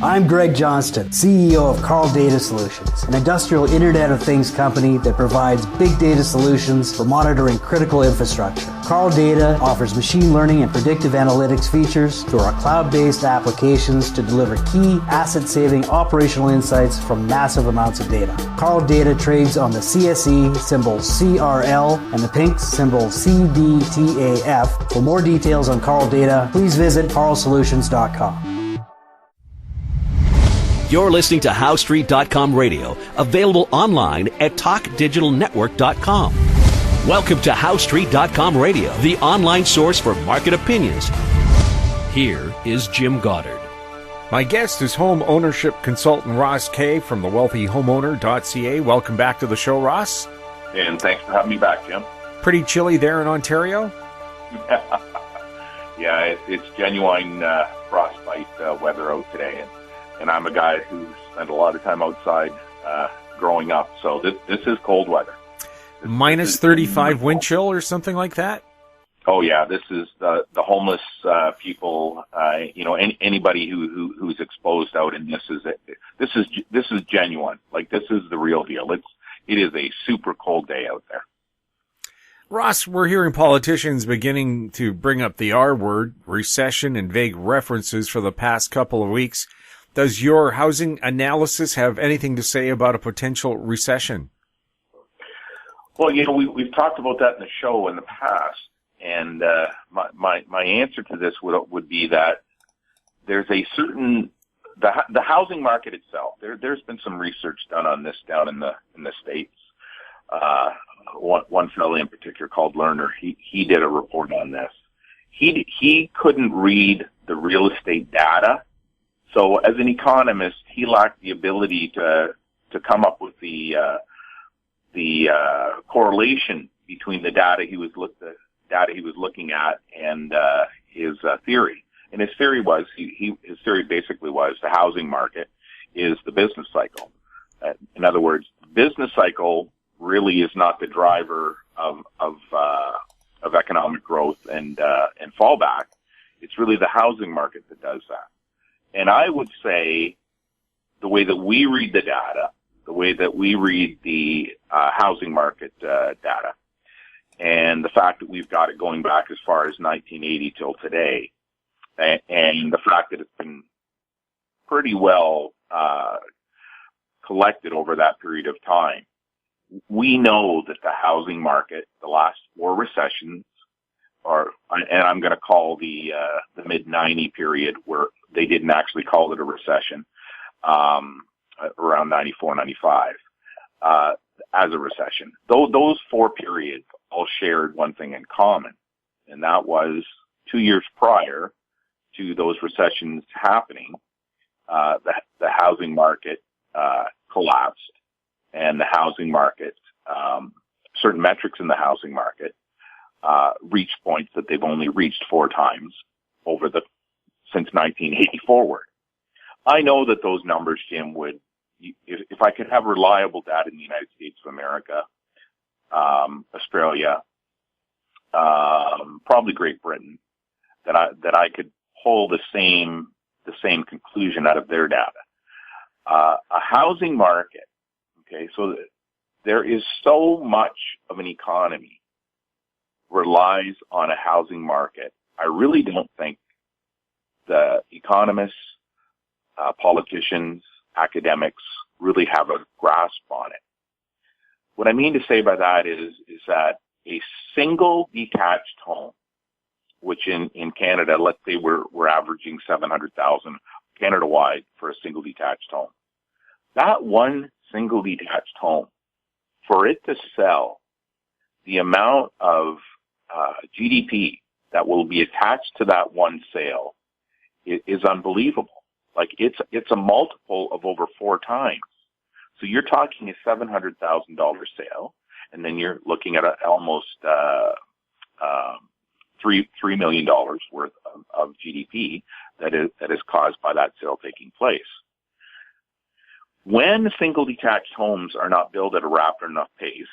I'm Greg Johnston, CEO of Carl Data Solutions, an industrial Internet of Things company that provides big data solutions for monitoring critical infrastructure. Carl Data offers machine learning and predictive analytics features through our cloud-based applications to deliver key asset-saving operational insights from massive amounts of data. Carl Data trades on the CSE symbol CRL and the pink symbol CDTAF. For more details on Carl Data, please visit carlsolutions.com. You're listening to HowStreet.com radio, available online at TalkDigitalNetwork.com. Welcome to HowStreet.com radio, the online source for market opinions. Here is Jim Goddard. My guest is home ownership consultant Ross Kay from thewealthyhomeowner.ca. Welcome back to the show, Ross. And thanks for having me back, Jim. Pretty chilly there in Ontario? Yeah, it's genuine frostbite weather out today. And I'm a guy who spent a lot of time outside growing up, so this is cold weather. Minus 35 wind chill or something like that? Oh yeah, this is the homeless people. Anybody who's exposed out in this is genuine. Like, this is the real deal. It is a super cold day out there. Ross, we're hearing politicians beginning to bring up the R word, recession, and vague references for the past couple of weeks. Does your housing analysis have anything to say about a potential recession? Well, we've talked about that in the show in the past, and my answer to this would be that there's a certain the housing market itself. There's been some research done on this down in the States. One fellow in particular called Lerner, he did a report on this. He couldn't read the real estate data. So as an economist, he lacked the ability to come up with the correlation between the data he was looking at and his theory. And his theory basically was the housing market is the business cycle. In other words, the business cycle really is not the driver of economic growth and fallback. It's really the housing market that does that. And I would say the way that we read the data, the way that we read the housing market data, and the fact that we've got it going back as far as 1980 till today, and the fact that it's been pretty well collected over that period of time, we know that the housing market, the last 4 recessions, and I'm going to call the mid-90 period where they didn't actually call it a recession, around 94, 95, as a recession. Those 4 periods all shared one thing in common, and that was 2 years prior to those recessions happening, the housing market collapsed, and the housing market, certain metrics in the housing market, reached points that they've only reached 4 times since 1980 forward. I know that those numbers, Jim, would, if I could have reliable data in the United States of America, Australia, probably Great Britain, that I could pull the same conclusion out of their data. A housing market, okay, so there is so much of an economy relies on a housing market. I really don't think the economists, politicians, academics really have a grasp on it. What I mean to say by that is that a single detached home, which in Canada, let's say we're averaging 700,000 Canada-wide for a single detached home. That one single detached home, for it to sell, the amount of GDP that will be attached to that one sale is unbelievable. Like, it's a multiple of over 4 times. So you're talking a $700,000 sale, and then you're looking at almost $3 million worth of GDP that is caused by that sale taking place. When single detached homes are not built at a rapid enough pace,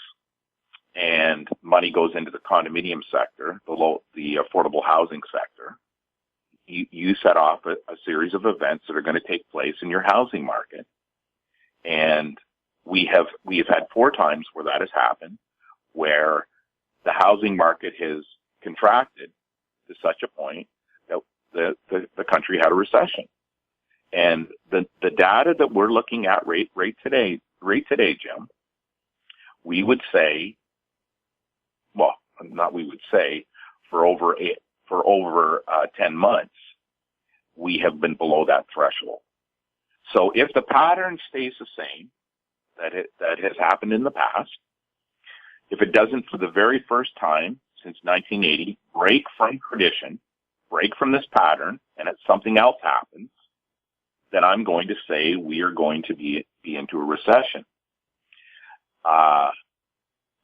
and money goes into the condominium sector, the affordable housing sector, you set off a series of events that are going to take place in your housing market. And we have had 4 times where that has happened, where the housing market has contracted to such a point that the country had a recession. And the data that we're looking at right today, Jim, we would say, well, not we would say, for over 10 months, we have been below that threshold. So if the pattern stays the same that has happened in the past, if it doesn't for the very first time since 1980 break from tradition, break from this pattern, and something else happens, then I'm going to say we are going to be into a recession.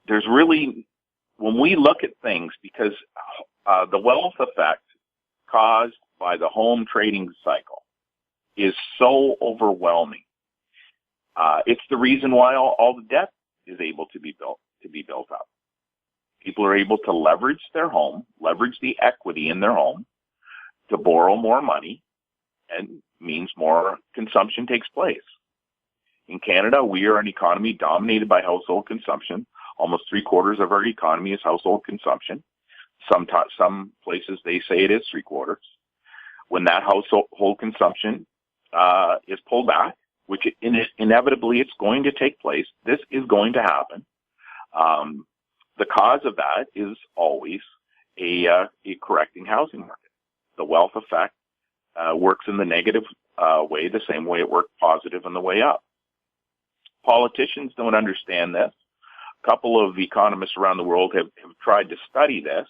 There's really, when we look at things, because the wealth effect caused by the home trading cycle is so overwhelming. It's the reason why all the debt is able to be built up. People are able to leverage their home, leverage the equity in their home to borrow more money, and means more consumption takes place. In Canada, we are an economy dominated by household consumption. Almost 3/4 of our economy is household consumption. Some places they say it is 3/4. When that household consumption is pulled back, which inevitably it's going to take place, this is going to happen. The cause of that is always a correcting housing market. The wealth effect works in the negative way, the same way it worked positive on the way up. Politicians don't understand this. A couple of economists around the world have tried to study this,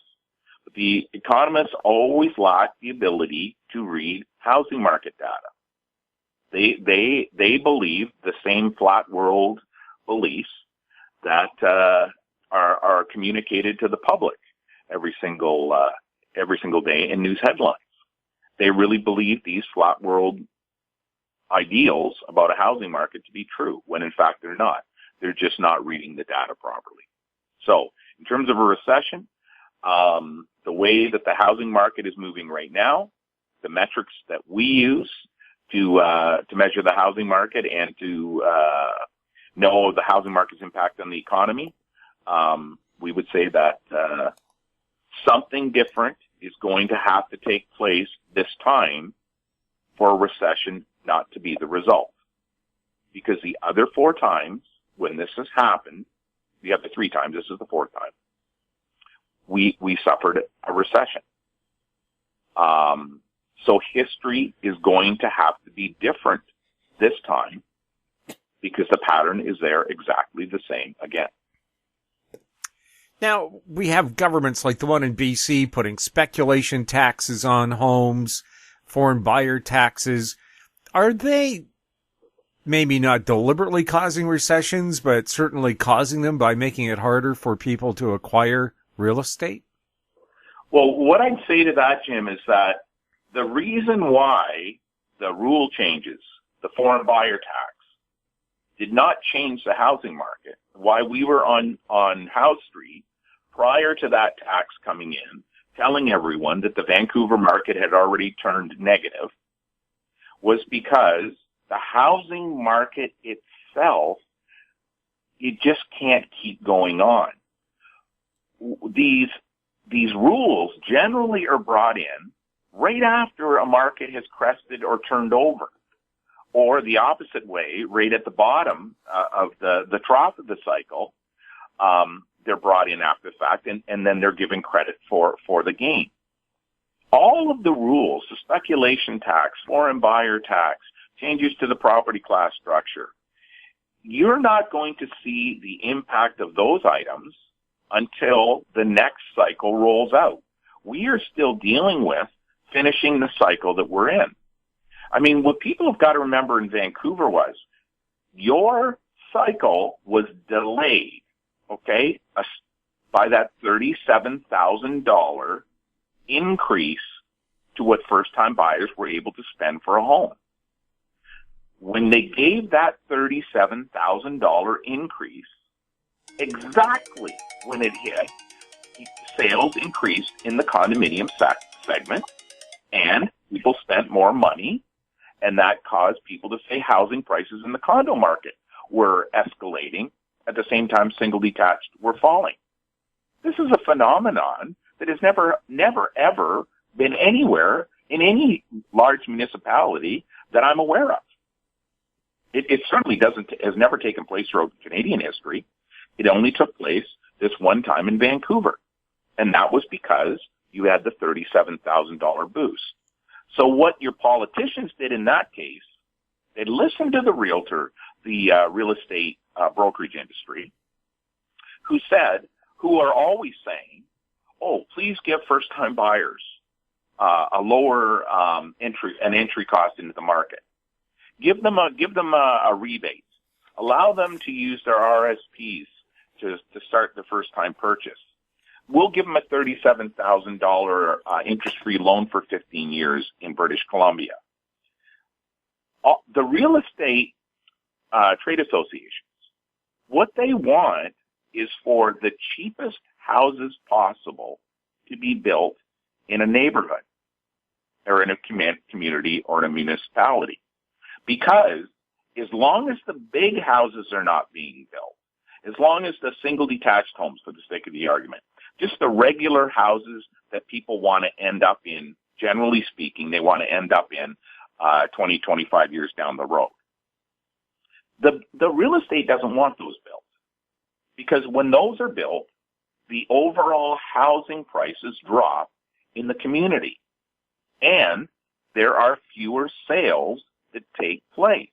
but the economists always lack the ability to read housing market data. They believe the same flat world beliefs that are communicated to the public every single day in news headlines. They really believe these flat world ideals about a housing market to be true, when in fact they're not. They're just not reading the data properly. So in terms of a recession, the way that the housing market is moving right now, the metrics that we use to measure the housing market and to know the housing market's impact on the economy, we would say that something different is going to have to take place this time for a recession not to be the result. Because the other 4 times when this has happened, the other 3 times, this is the 4th time, we suffered a recession. So history is going to have to be different this time because the pattern is there exactly the same again. Now, we have governments like the one in BC putting speculation taxes on homes, foreign buyer taxes. Are they maybe not deliberately causing recessions, but certainly causing them by making it harder for people to acquire real estate? Well, what I'd say to that, Jim, is that the reason why the rule changes, the foreign buyer tax, did not change the housing market, why we were on House Street prior to that tax coming in, telling everyone that the Vancouver market had already turned negative, was because the housing market itself, it just can't keep going on. These rules generally are brought in right after a market has crested or turned over, or the opposite way, right at the bottom of the trough of the cycle. They're brought in after the fact, and then they're given credit for the gain. All of the rules, the speculation tax, foreign buyer tax, changes to the property class structure, you're not going to see the impact of those items until the next cycle rolls out. We are still dealing with finishing the cycle that we're in. I mean, what people have got to remember in Vancouver was your cycle was delayed, okay, by that $37,000 increase to what first-time buyers were able to spend for a home. When they gave that $37,000 increase, exactly when it hit, sales increased in the condominium segment, And people spent more money, and that caused people to say housing prices in the condo market were escalating. At the same time, single detached were falling. This is a phenomenon that has never, ever been anywhere in any large municipality that I'm aware of. It certainly has never taken place throughout Canadian history. It only took place this one time in Vancouver. And that was because you had the $37,000 boost. So what your politicians did in that case, they listened to the realtor, the real estate brokerage industry, who are always saying, oh, please give first-time buyers a lower entry cost into the market. Give them a rebate. Allow them to use their RSPs to start the first-time purchase. We'll give them a $37,000 interest-free loan for 15 years in British Columbia. The real estate trade associations, what they want is for the cheapest houses possible to be built in a neighborhood or in a community or in a municipality. Because as long as the big houses are not being built, as long as the single detached homes, for the sake of the argument, just the regular houses that people want to end up in, generally speaking, they want to end up in 20, 25 years down the road. The real estate doesn't want those built. Because when those are built, the overall housing prices drop in the community. And there are fewer sales that take place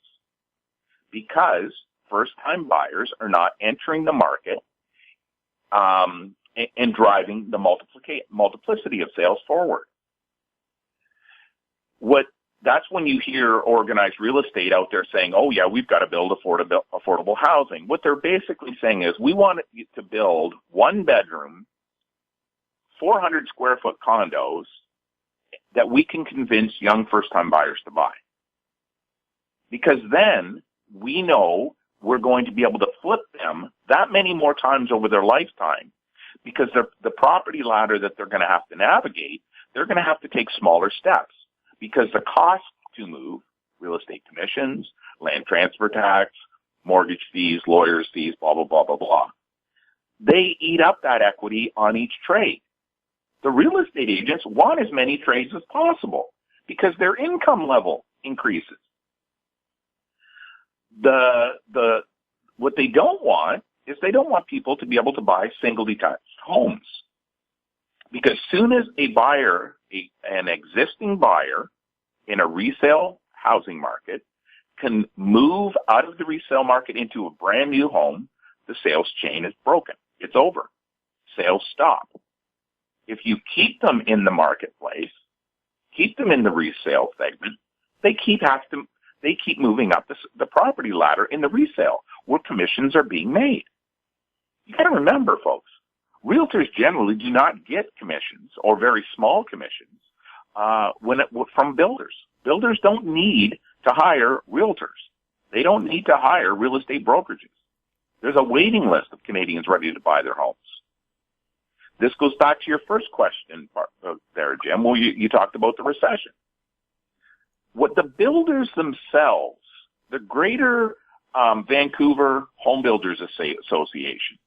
because first-time buyers are not entering the market and driving the multiplicity of sales forward. That's when you hear organized real estate out there saying, oh, yeah, we've got to build affordable housing. What they're basically saying is we want to build one-bedroom, 400-square-foot condos that we can convince young first-time buyers to buy. Because then we know we're going to be able to flip them that many more times over their lifetime because the property ladder that they're going to have to navigate, they're going to have to take smaller steps because the cost to move, real estate commissions, land transfer tax, mortgage fees, lawyers' fees, blah, blah, blah, blah, blah, they eat up that equity on each trade. The real estate agents want as many trades as possible because their income level increases. What they don't want is they don't want people to be able to buy single detached homes. Because soon as a buyer, an existing buyer in a resale housing market can move out of the resale market into a brand new home, the sales chain is broken. It's over. Sales stop. If you keep them in the marketplace, keep them in the resale segment, they keep moving up the property ladder in the resale where commissions are being made. You got to remember, folks, realtors generally do not get commissions or very small commissions from builders. Builders don't need to hire realtors. They don't need to hire real estate brokerages. There's a waiting list of Canadians ready to buy their homes. This goes back to your first question there, Jim. Well, you talked about the recession. What the builders themselves, the Greater Vancouver Home Builders Association,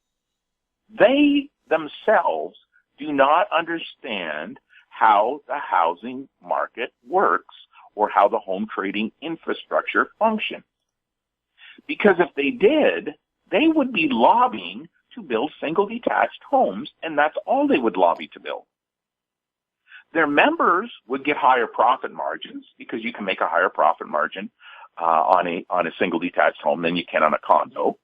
they themselves do not understand how the housing market works or how the home trading infrastructure functions. Because if they did, they would be lobbying to build single detached homes, and that's all they would lobby to build. Their members would get higher profit margins because you can make a higher profit margin on a single detached home than you can on a condo.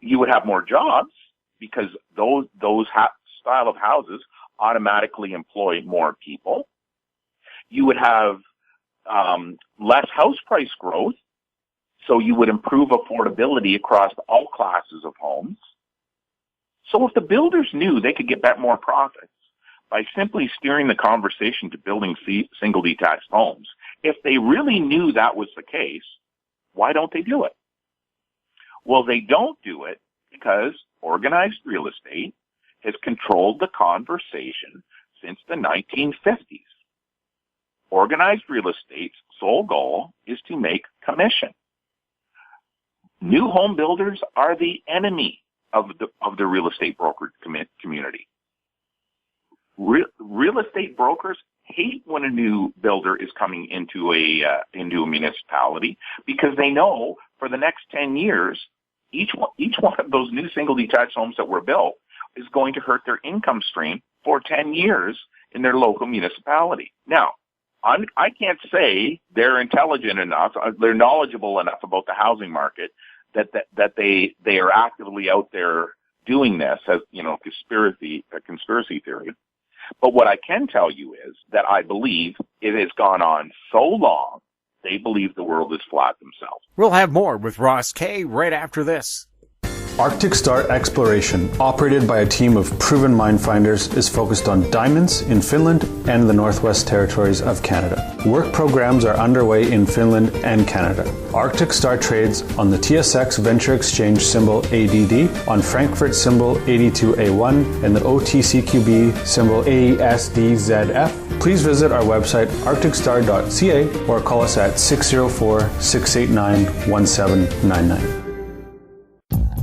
You would have more jobs because those style of houses automatically employ more people. You would have less house price growth, so you would improve affordability across all classes of homes. So if the builders knew they could get back more profits by simply steering the conversation to building single detached homes, if they really knew that was the case, why don't they do it? Well, they don't do it because organized real estate has controlled the conversation since the 1950s. Organized real estate's sole goal is to make commission. New home builders are the enemy of the real estate broker community. Real estate brokers hate when a new builder is coming into a municipality, because they know for the next 10 years, each one of those new single detached homes that were built is going to hurt their income stream for 10 years in their local municipality. Now, I can't say they're intelligent enough, they're knowledgeable enough about the housing market that they are actively out there doing this as, conspiracy theory. But what I can tell you is that I believe it has gone on so long, they believe the world is flat themselves. We'll have more with Ross Kay right after this. Arctic Star Exploration, operated by a team of proven mine finders, is focused on diamonds in Finland and the Northwest Territories of Canada. Work programs are underway in Finland and Canada. Arctic Star trades on the TSX Venture Exchange symbol ADD, on Frankfurt symbol 82A1, and the OTCQB symbol ASDZF. Please visit our website arcticstar.ca or call us at 604-689-1799.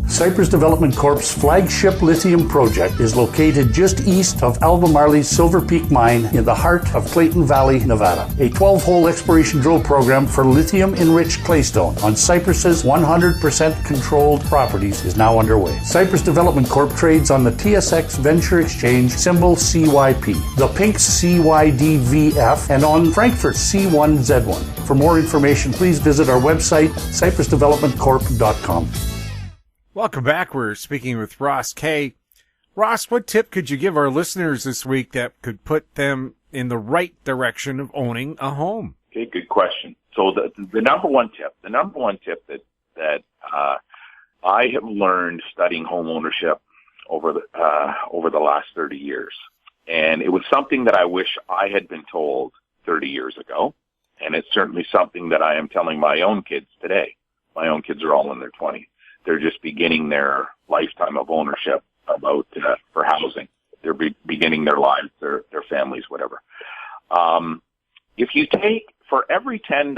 Cypress Development Corp's flagship lithium project is located just east of Albemarle's Silver Peak mine in the heart of Clayton Valley, Nevada. A 12-hole exploration drill program for lithium-enriched claystone on Cypress's 100% controlled properties is now underway. Cypress Development Corp trades on the TSX Venture Exchange symbol CYP, the Pink's CYDVF, and on Frankfurt's C1Z1. For more information, please visit our website, cypressdevelopmentcorp.com. Welcome back. We're speaking with Ross Kay. Ross, what tip could you give our listeners this week that could put them in the right direction of owning a home? Okay, good question. So the number one tip that I have learned studying home ownership over the last 30 years, and it was something that I wish I had been told 30 years ago, and it's certainly something that I am telling my own kids today. My own kids are all in their 20s. They're just beginning their lifetime of ownership for housing. They're beginning their lives, their families, whatever. If you take, for every $10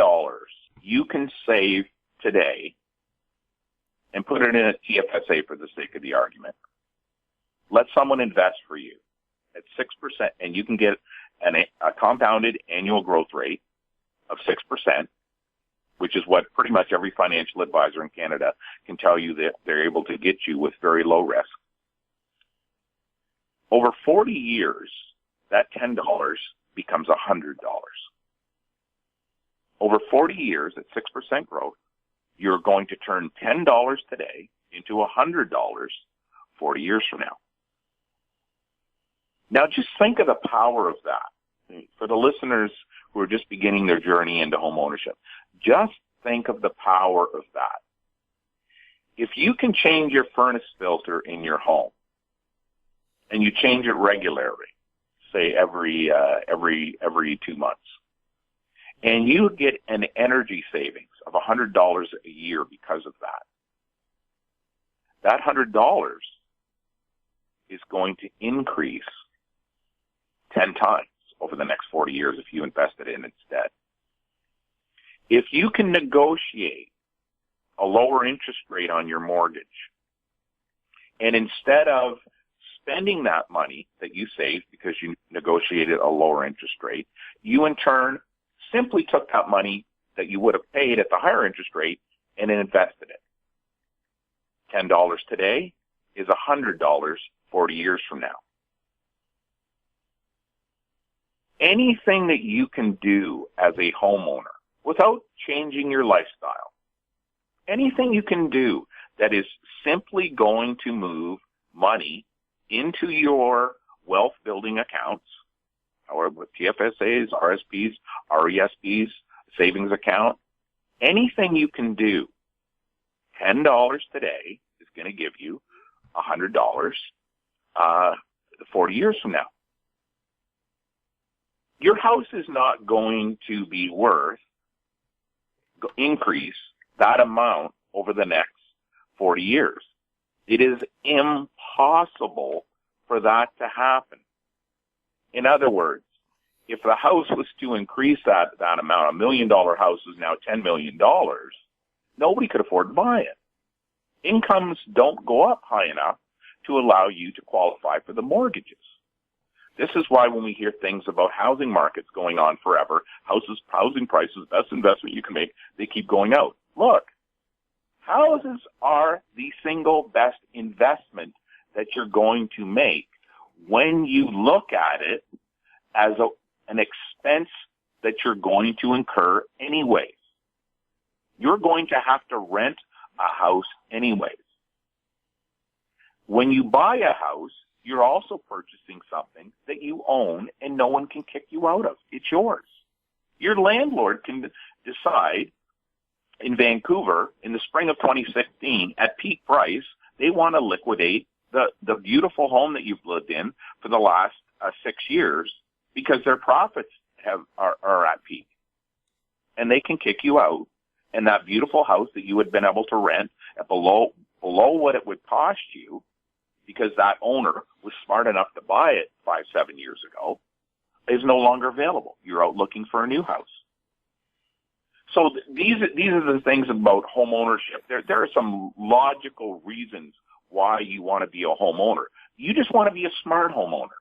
you can save today and put it in a TFSA for the sake of the argument, let someone invest for you at 6%, and you can get a compounded annual growth rate of 6%, which is what pretty much every financial advisor in Canada can tell you that they're able to get you with very low risk. Over 40 years, that $10 becomes $100. Over 40 years at 6% growth, you're going to turn $10 today into $100 40 years from now. Now just think of the power of that. For the listeners who are just beginning their journey into home ownership, just think of the power of that. If you can change your furnace filter in your home, and you change it regularly, say every 2 months, and you get an energy savings of $100 a year because of that, that $100 is going to increase 10 times over the next 40 years if you invest it in instead. If you can negotiate a lower interest rate on your mortgage, and instead of spending that money that you saved because you negotiated a lower interest rate, you in turn simply took that money that you would have paid at the higher interest rate and invested it. $10 today is $100 40 years from now. Anything that you can do as a homeowner without changing your lifestyle, anything you can do that is simply going to move money into your wealth building accounts, or with TFSAs, RSPs, RESPs, savings account, anything you can do, $10 today is going to give you $100 40 years from now. Your house is not going to be increase that amount over the next 40 years. It is impossible for that to happen. In other words, if the house was to increase that amount, $1 million house is now $10 million, nobody could afford to buy it. Incomes don't go up high enough to allow you to qualify for the mortgages. This is why when we hear things about housing markets going on forever, housing prices, best investment you can make, they keep going out. Look, houses are the single best investment that you're going to make when you look at it as an expense that you're going to incur anyways. You're going to have to rent a house anyways. When you buy a house, you're also purchasing something that you own and no one can kick you out of. It's yours. Your landlord can decide in Vancouver in the spring of 2016 at peak price, they want to liquidate the beautiful home that you've lived in for the last 6 years because their profits are at peak. And they can kick you out, and that beautiful house that you had been able to rent at below what it would cost you, because that owner was smart enough to buy it 5-7 years ago, is no longer available. You're out looking for a new house. So these are the things about home ownership. There are some logical reasons why you want to be a homeowner. You just want to be a smart homeowner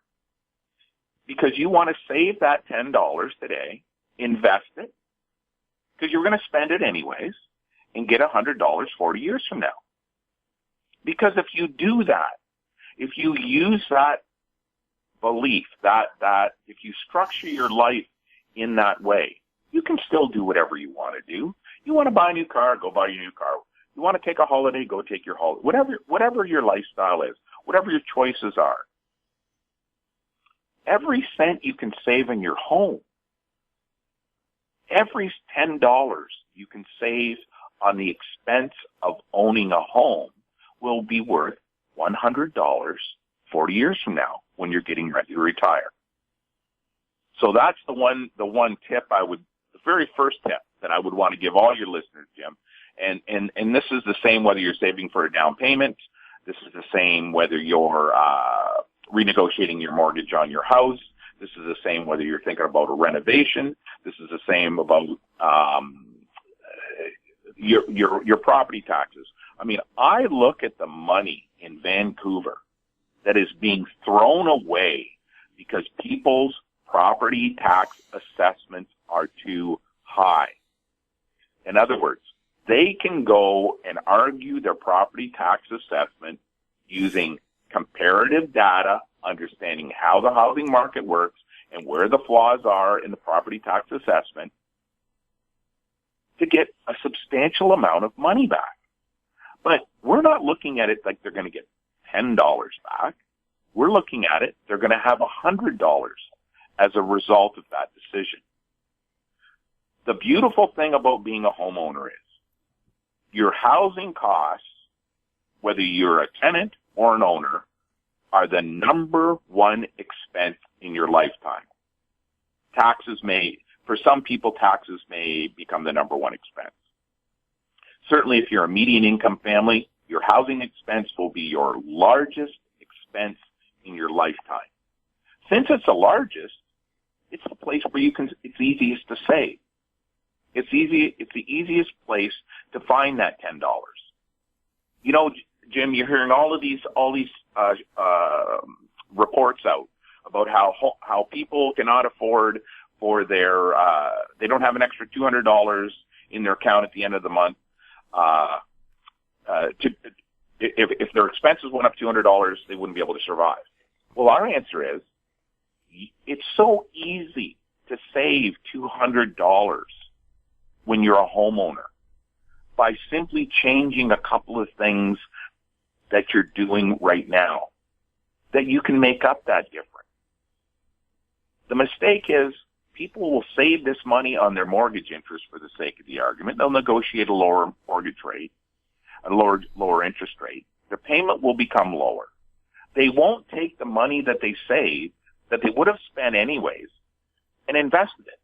because you want to save that $10 today, invest it, because you're going to spend it anyways, and get $100 40 years from now. Because if you do that, if you use that belief, that if you structure your life in that way, you can still do whatever you want to do. You want to buy a new car, go buy your new car. You want to take a holiday, go take your holiday. Whatever your lifestyle is, whatever your choices are. Every cent you can save in your home, every $10 you can save on the expense of owning a home will be worth $100 40 years from now when you're getting ready to retire. So that's the one tip the very first tip that I would want to give all your listeners, Jim. And this is the same whether you're saving for a down payment. This is the same whether you're renegotiating your mortgage on your house. This is the same whether you're thinking about a renovation. This is the same about your property taxes. I mean, I look at the money in Vancouver that is being thrown away because people's property tax assessments are too high. In other words, they can go and argue their property tax assessment using comparative data, understanding how the housing market works and where the flaws are in the property tax assessment to get a substantial amount of money back. But we're not looking at it like they're going to get $10 back. We're looking at it, they're going to have $100 as a result of that decision. The beautiful thing about being a homeowner is your housing costs, whether you're a tenant or an owner, are the number one expense in your lifetime. For some people, taxes may become the number one expense. Certainly, if you're a median income family, your housing expense will be your largest expense in your lifetime. Since it's the largest, it's the place where it's easiest to save. It's the easiest place to find that $10. You know, Jim, you're hearing all these reports out about how people cannot afford for their they don't have an extra $200 in their account at the end of the month. If their expenses went up $200, they wouldn't be able to survive. Well, our answer is it's so easy to save $200 when you're a homeowner by simply changing a couple of things that you're doing right now, that you can make up that difference. The mistake is people will save this money on their mortgage interest for the sake of the argument. They'll negotiate a lower mortgage rate, a lower interest rate. Their payment will become lower. They won't take the money that they saved, that they would have spent anyways, and invested it.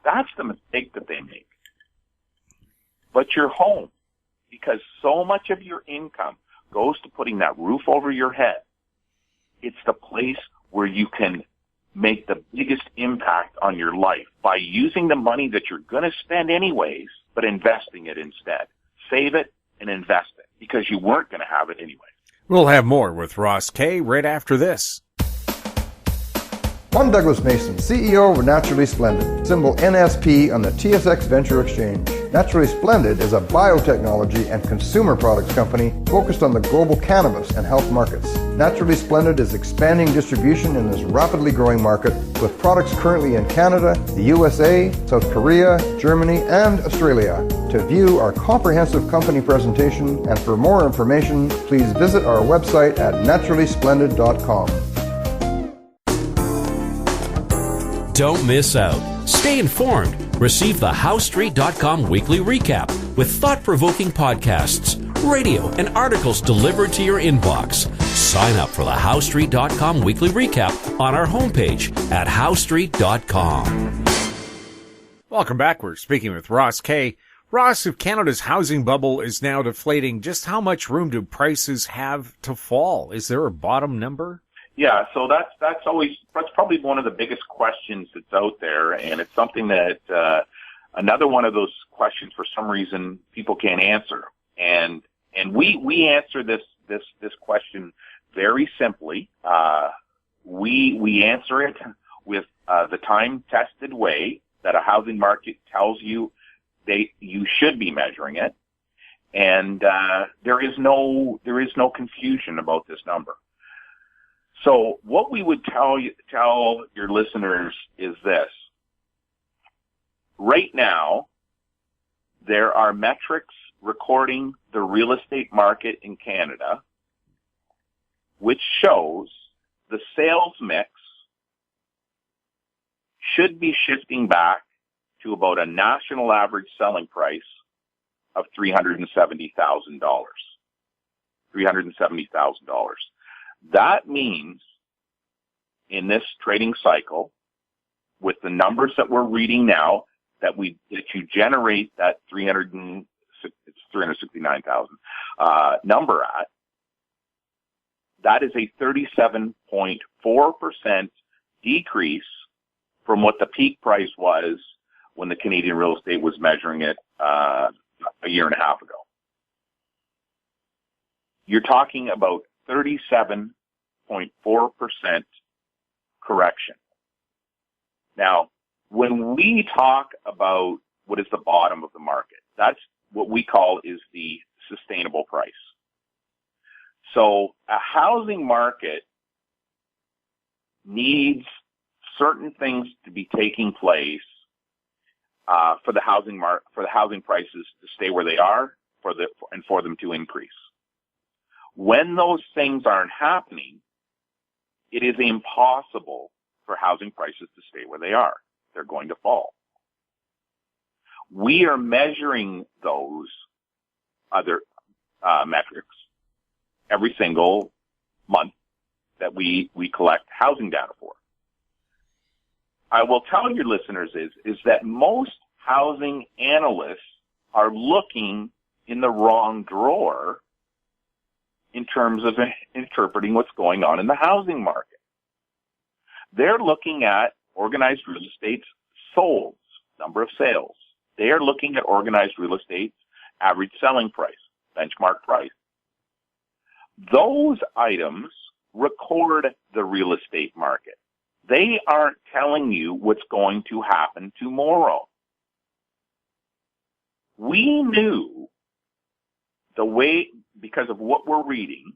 That's the mistake that they make. But your home, because so much of your income goes to putting that roof over your head, it's the place where you can make the biggest impact on your life by using the money that you're going to spend anyways, but investing it instead. Save it and invest it because you weren't going to have it anyway. We'll have more with Ross Kay right after this. I'm Douglas Mason, CEO of Naturally Splendid, symbol NSP on the TSX Venture Exchange. Naturally Splendid is a biotechnology and consumer products company focused on the global cannabis and health markets. Naturally Splendid is expanding distribution in this rapidly growing market with products currently in Canada, the USA, South Korea, Germany, and Australia. To view our comprehensive company presentation and for more information, please visit our website at naturallysplendid.com. Don't miss out. Stay informed. Receive the HowStreet.com weekly recap with thought-provoking podcasts, radio, and articles delivered to your inbox. Sign up for the HowStreet.com weekly recap on our homepage at HowStreet.com. Welcome back. We're speaking with Ross Kay. Ross, if Canada's housing bubble is now deflating, just how much room do prices have to fall? Is there a bottom number? Yeah, so that's probably one of the biggest questions that's out there, and it's something that another one of those questions for some reason people can't answer, and we answer this question very simply. We answer it with the time-tested way that a housing market tells you you should be measuring it, and there is no confusion about this number. So what we would tell your listeners is this. Right now, there are metrics recording the real estate market in Canada, which shows the sales mix should be shifting back to about a national average selling price of $370,000. $370,000. That means in this trading cycle, with the numbers that we're reading now, that you generate that 369,000 number at, that is a 37.4% decrease from what the peak price was when the Canadian real estate was measuring it a year and a half ago. You're talking about 37.4% correction. Now, when we talk about what is the bottom of the market, that's what we call is the sustainable price. So a housing market needs certain things to be taking place for the housing prices to stay where they are and for them to increase. When those things aren't happening, it is impossible for housing prices to stay where they are. They're going to fall. We are measuring those other metrics every single month that we collect housing data for. I will tell your listeners is that most housing analysts are looking in the wrong drawer in terms of interpreting what's going on in the housing market. They're looking at organized real estate's solds, number of sales. They are looking at organized real estate's average selling price, benchmark price. Those items record the real estate market. They aren't telling you what's going to happen tomorrow. We knew because of what we're reading,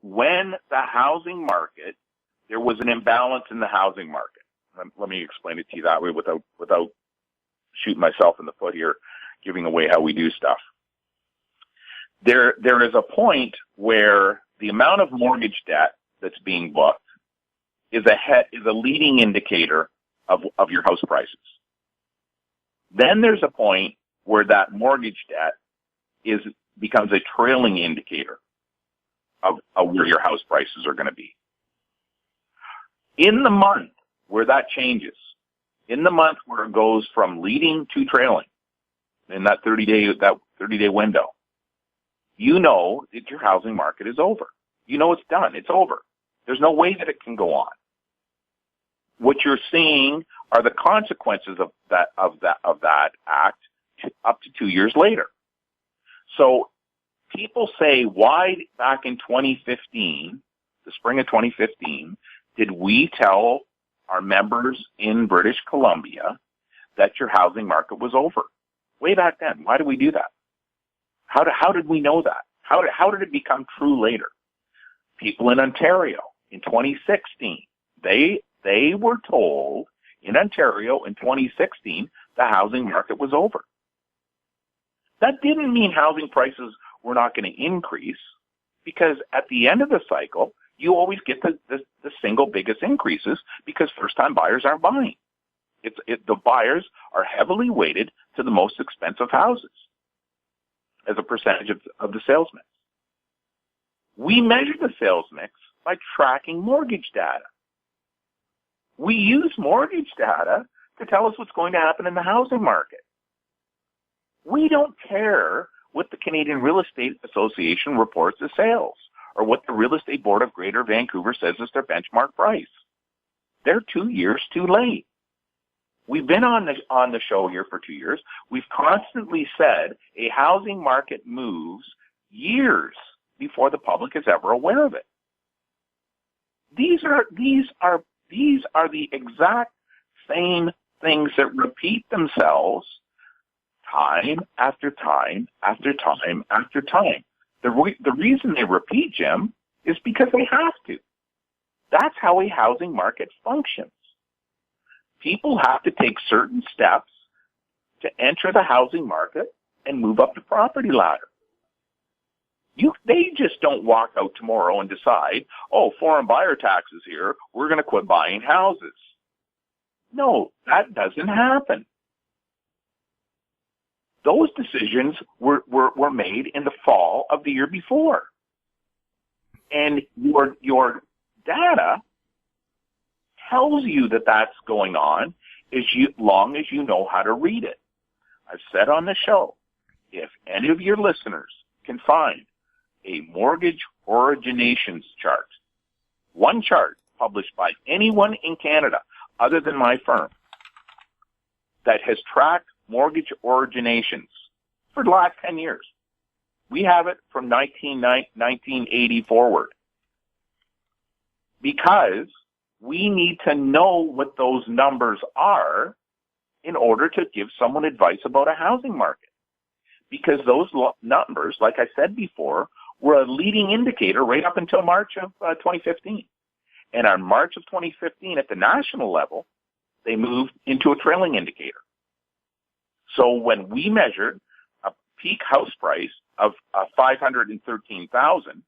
when the housing market, there was an imbalance in the housing market. Let me explain it to you that way without shooting myself in the foot here, giving away how we do stuff. There is a point where the amount of mortgage debt that's being booked is a leading indicator of your house prices. Then there's a point where that mortgage debt becomes a trailing indicator of where your house prices are going to be. In the month where that changes, in the month where it goes from leading to trailing, in that 30-day window, you know that your housing market is over. You know it's done. It's over. There's no way that it can go on. what you're seeing are the consequences of that act up to 2 years later. So people say, why back in 2015, the spring of 2015, did we tell our members in British Columbia that your housing market was over? Way back then. Why did we do that? How did we know that? How did it become true later? People in Ontario in 2016, they were told in Ontario in 2016 the housing market was over. That didn't mean housing prices were not going to increase, because at the end of the cycle, you always get the single biggest increases because first-time buyers aren't buying. The buyers are heavily weighted to the most expensive houses as a percentage of the sales mix. We measure the sales mix by tracking mortgage data. We use mortgage data to tell us what's going to happen in the housing market. We don't care what the Canadian Real Estate Association reports as sales or what the Real Estate Board of Greater Vancouver says is their benchmark price. They're 2 years too late. We've been on the show here for 2 years. We've constantly said a housing market moves years before the public is ever aware of it. These are the exact same things that repeat themselves time after time after time after time. The reason they repeat, Jim, is because they have to. That's how a housing market functions. People have to take certain steps to enter the housing market and move up the property ladder. They just don't walk out tomorrow and decide, oh, foreign buyer taxes here, we're going to quit buying houses. No, that doesn't happen. Those decisions were made in the fall of the year before. And your data tells you that that's going on as long as you know how to read it. I've said on the show, if any of your listeners can find a mortgage originations chart, one chart published by anyone in Canada other than my firm that has tracked mortgage originations for the last 10 years. We have it from 1980 forward, because we need to know what those numbers are in order to give someone advice about a housing market. Because those numbers, like I said before, were a leading indicator right up until March of 2015. And on March of 2015, at the national level, they moved into a trailing indicator. So when we measured a peak house price of $513,000,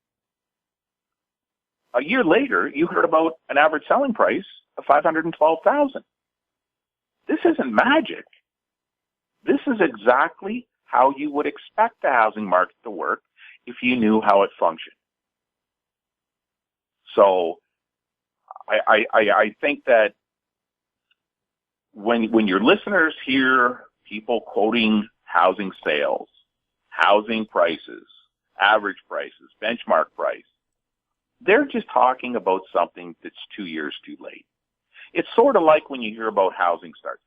a year later, you heard about an average selling price of $512,000. This isn't magic. This is exactly how you would expect the housing market to work if you knew how it functioned. So I think that when your listeners hear people quoting housing sales, housing prices, average prices, benchmark price, they're just talking about something that's 2 years too late. It's sort of like when you hear about housing starts.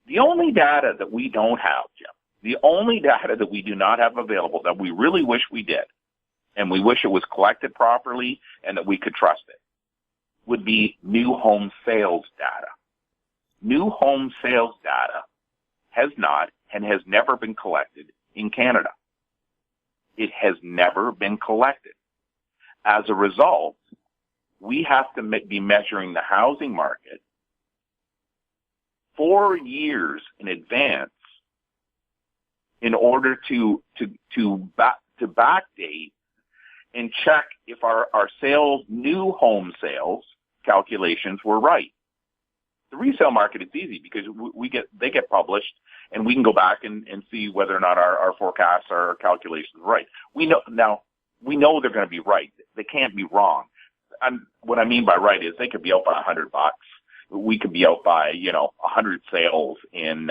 The only data that we don't have, Jim, the only data that we do not have available that we really wish we did, and we wish it was collected properly and that we could trust it, would be new home sales data. New home sales data has not and has never been collected in Canada. It has never been collected. As a result, we have to be measuring the housing market 4 years in advance in order to backdate and check if our sales, new home sales calculations were right. The resale market is easy because they get published, and we can go back and see whether or not our forecasts, our calculations are right. We know they're going to be right. They can't be wrong. What I mean by right is they could be out by $100. We could be out by 100 sales in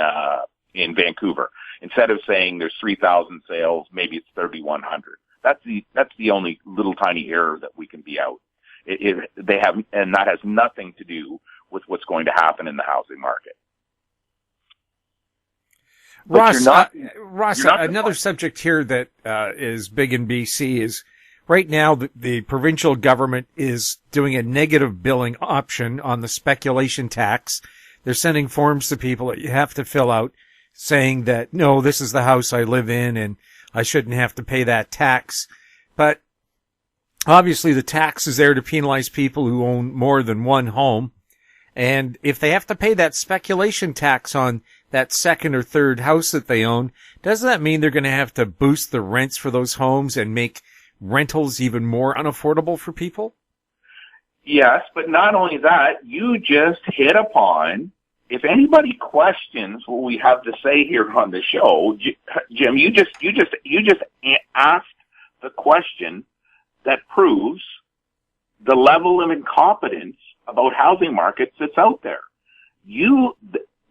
Vancouver. Instead of saying there's 3,000 sales, maybe it's 3,100. That's the only little tiny error that we can be out. And that has nothing to do with what's going to happen in the housing market. Ross, another subject here that is big in BC is right now the provincial government is doing a negative billing option on the speculation tax. They're sending forms to people that you have to fill out saying that, no, this is the house I live in and I shouldn't have to pay that tax. But obviously the tax is there to penalize people who own more than one home. And if they have to pay that speculation tax on that second or third house that they own, doesn't that mean they're going to have to boost the rents for those homes and make rentals even more unaffordable for people? Yes, but not only that, you just hit upon, if anybody questions what we have to say here on the show, Jim, you just asked the question that proves the level of incompetence about housing markets that's out there.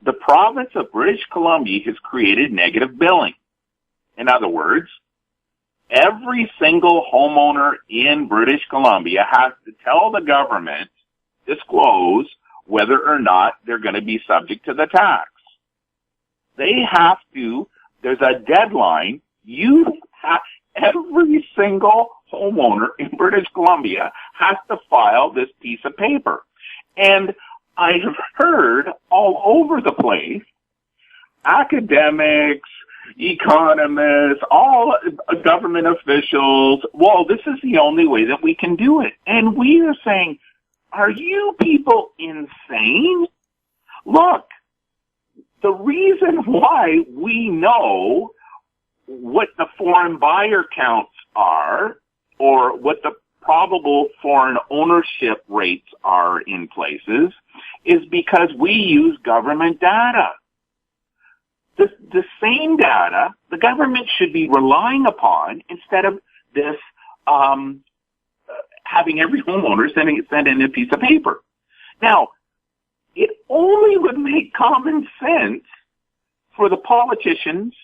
The province of British Columbia has created negative billing. In other words, every single homeowner in British Columbia has to tell the government, disclose whether or not they're going to be subject to the tax. They have to, there's a deadline. Every single homeowner in British Columbia has to file this piece of paper. And I have heard all over the place, academics, economists, all government officials, well, this is the only way that we can do it. And we are saying, are you people insane? Look, the reason why we know what the foreign buyer counts are or what the probable foreign ownership rates are in places is because we use government data. The same data the government should be relying upon instead of this having every homeowner send in a piece of paper. Now, it only would make common sense for the politicians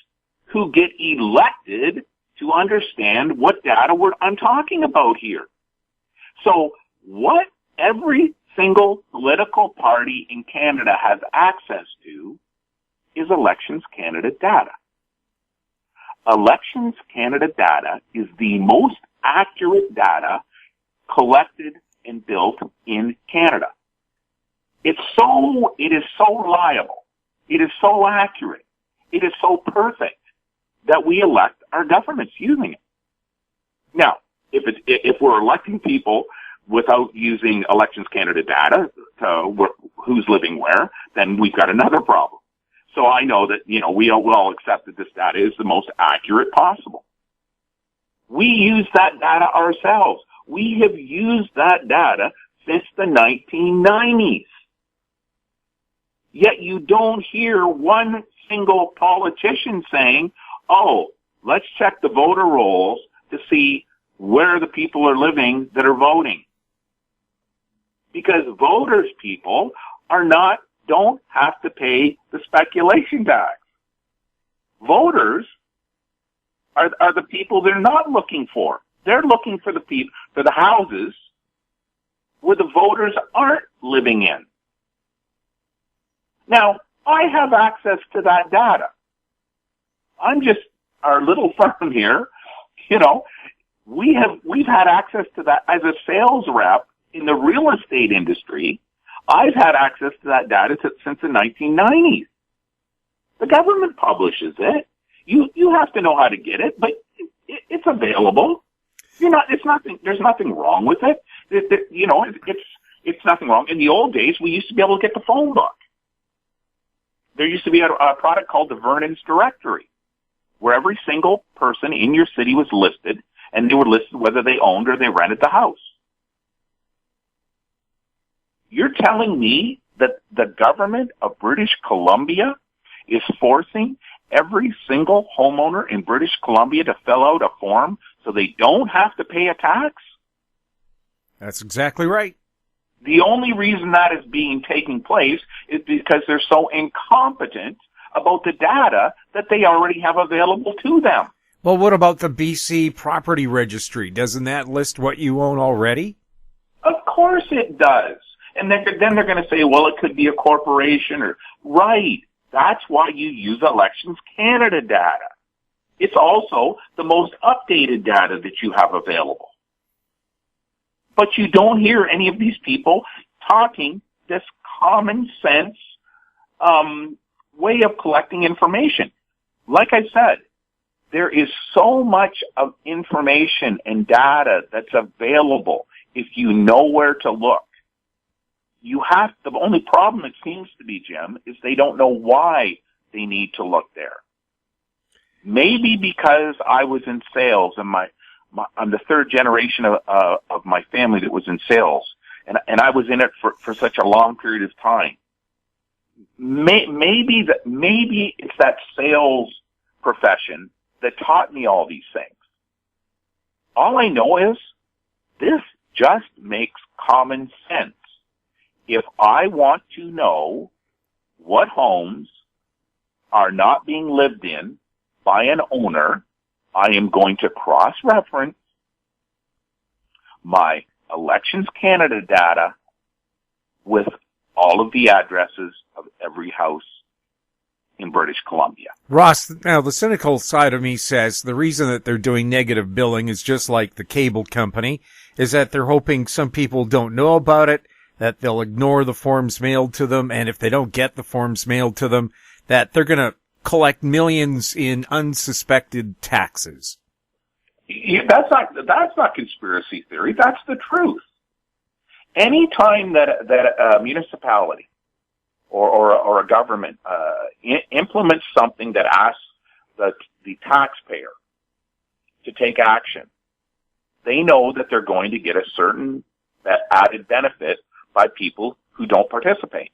who get elected to understand what data I'm talking about here. So what every single political party in Canada has access to is Elections Canada data. Elections Canada data is the most accurate data collected and built in Canada. It is so reliable. It is so accurate. It is so perfect that we elect our governments using it. Now, if we're electing people without using Elections Canada data to who's living where, then we've got another problem. So I know that, we all accept that this data is the most accurate possible. We use that data ourselves. We have used that data since the 1990s. Yet you don't hear one single politician saying, oh, let's check the voter rolls to see where the people are living that are voting. Because voters, people, don't have to pay the speculation tax. Voters are the people they're not looking for. They're looking for the houses where the voters aren't living in. Now, I have access to that data. I'm just our little firm here. We've had access to that as a sales rep in the real estate industry. I've had access to that data since the 1990s. The government publishes it. You have to know how to get it, but it's available. There's nothing wrong with it. It's nothing wrong. In the old days, we used to be able to get the phone book. There used to be a product called the Vernon's Directory, where every single person in your city was listed, and they were listed whether they owned or they rented the house. You're telling me that the government of British Columbia is forcing every single homeowner in British Columbia to fill out a form so they don't have to pay a tax? That's exactly right. The only reason that is taking place is because they're so incompetent about the data that they already have available to them. Well, what about the BC Property Registry? Doesn't that list what you own already? Of course it does. And then they're going to say, well, it could be a corporation or, right. That's why you use Elections Canada data. It's also the most updated data that you have available. But you don't hear any of these people talking this common sense way of collecting information. Like I said, there is so much of information and data that's available if you know where to look. The only problem, it seems to be, Jim, is they don't know why they need to look there. Maybe because I was in sales and I'm the third generation of my family that was in sales, and I was in it for such a long period of time. Maybe it's that sales profession that taught me all these things. All I know is this just makes common sense. If I want to know what homes are not being lived in by an owner, I am going to cross-reference my Elections Canada data with all of the addresses of every house in British Columbia. Ross, now the cynical side of me says the reason that they're doing negative billing is just like the cable company, is that they're hoping some people don't know about it, that they'll ignore the forms mailed to them, and if they don't get the forms mailed to them, that they're going to collect millions in unsuspected taxes. Yeah, that's not conspiracy theory. That's the truth. Any time that a municipality or a government implements something that asks the taxpayer to take action, they know that they're going to get a certain added benefit by people who don't participate.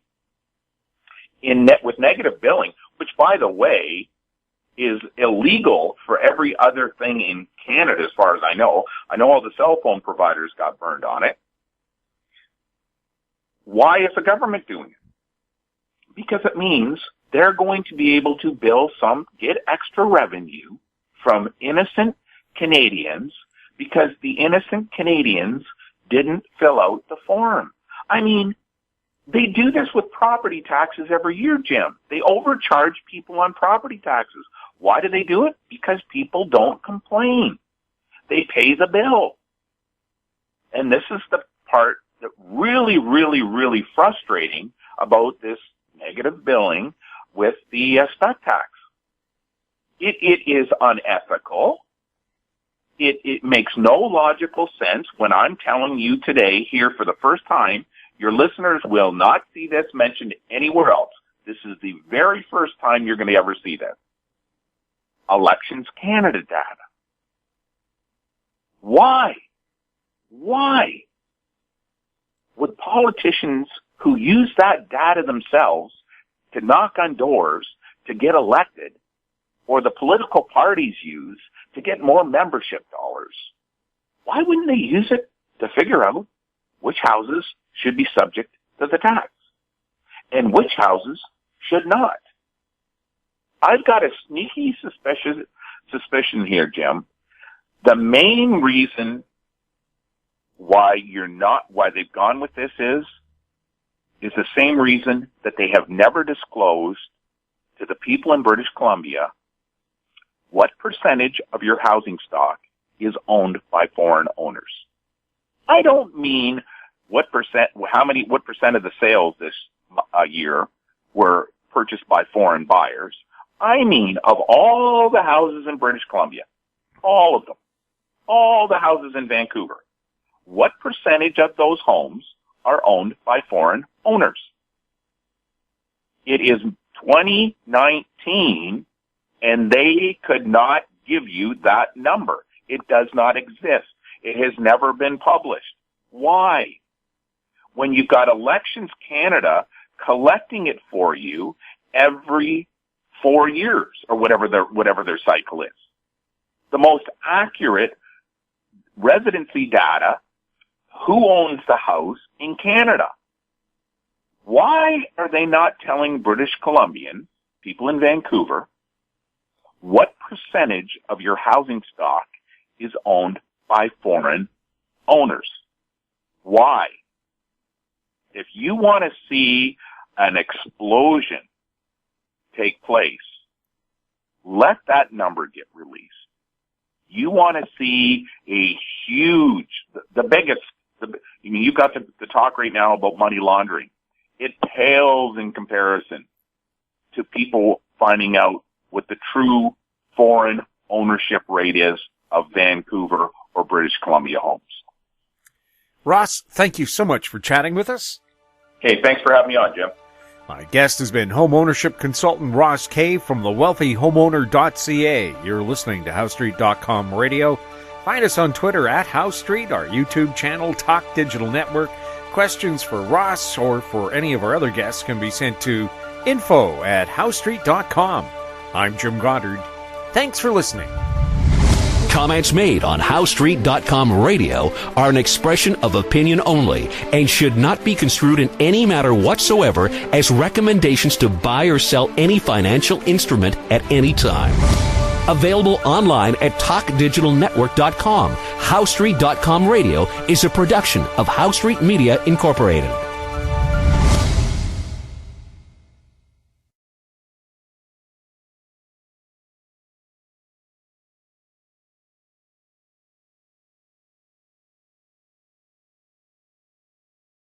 With negative billing, which, by the way, is illegal for every other thing in Canada as far as I know. I know all the cell phone providers got burned on it. Why is the government doing it? Because it means they're going to be able to get extra revenue from innocent Canadians because the innocent Canadians didn't fill out the form. I mean, they do this with property taxes every year, Jim. They overcharge people on property taxes. Why do they do it? Because people don't complain. They pay the bill. And this is the part that really, really, really frustrating about this negative billing with the spec tax. It is unethical. It makes no logical sense when I'm telling you today here for the first time, your listeners will not see this mentioned anywhere else. This is the very first time you're going to ever see this. Elections Canada data. Why? Why would politicians who use that data themselves to knock on doors to get elected, or the political parties use to get more membership dollars, why wouldn't they use it to figure out which houses should be subject to the tax and which houses should not? I've got a sneaky suspicion here, Jim. The main reason why they've gone with this is the same reason that they have never disclosed to the people in British Columbia what percentage of your housing stock is owned by foreign owners. I don't mean what percent of the sales this year were purchased by foreign buyers. I mean, of all the houses in British Columbia, all of them, all the houses in Vancouver, what percentage of those homes are owned by foreign owners? It is 2019, and they could not give you that number. It does not exist. It has never been published. Why? When you've got Elections Canada collecting it for you every 4 years, or whatever their cycle is. The most accurate residency data, who owns the house in Canada. Why are they not telling British Columbians, people in Vancouver, what percentage of your housing stock is owned by foreign owners? Why? If you want to see an explosion take place, let that number get released. You want to see a huge, the biggest, you've got the talk right now about money laundering. It pales in comparison to people finding out what the true foreign ownership rate is of Vancouver or British Columbia homes. Ross, thank you so much for chatting with us. Okay, thanks for having me on, Jim. My guest has been home ownership consultant Ross Kay from thewealthyhomeowner.ca. You're listening to HowStreet.com radio. Find us on Twitter at HowStreet, our YouTube channel, Talk Digital Network. Questions for Ross or for any of our other guests can be sent to info@HowStreet.com. I'm Jim Goddard. Thanks for listening. Comments made on HowStreet.com radio are an expression of opinion only and should not be construed in any matter whatsoever as recommendations to buy or sell any financial instrument at any time. Available online at TalkDigitalNetwork.com. HowStreet.com radio is a production of HowStreet Media Incorporated.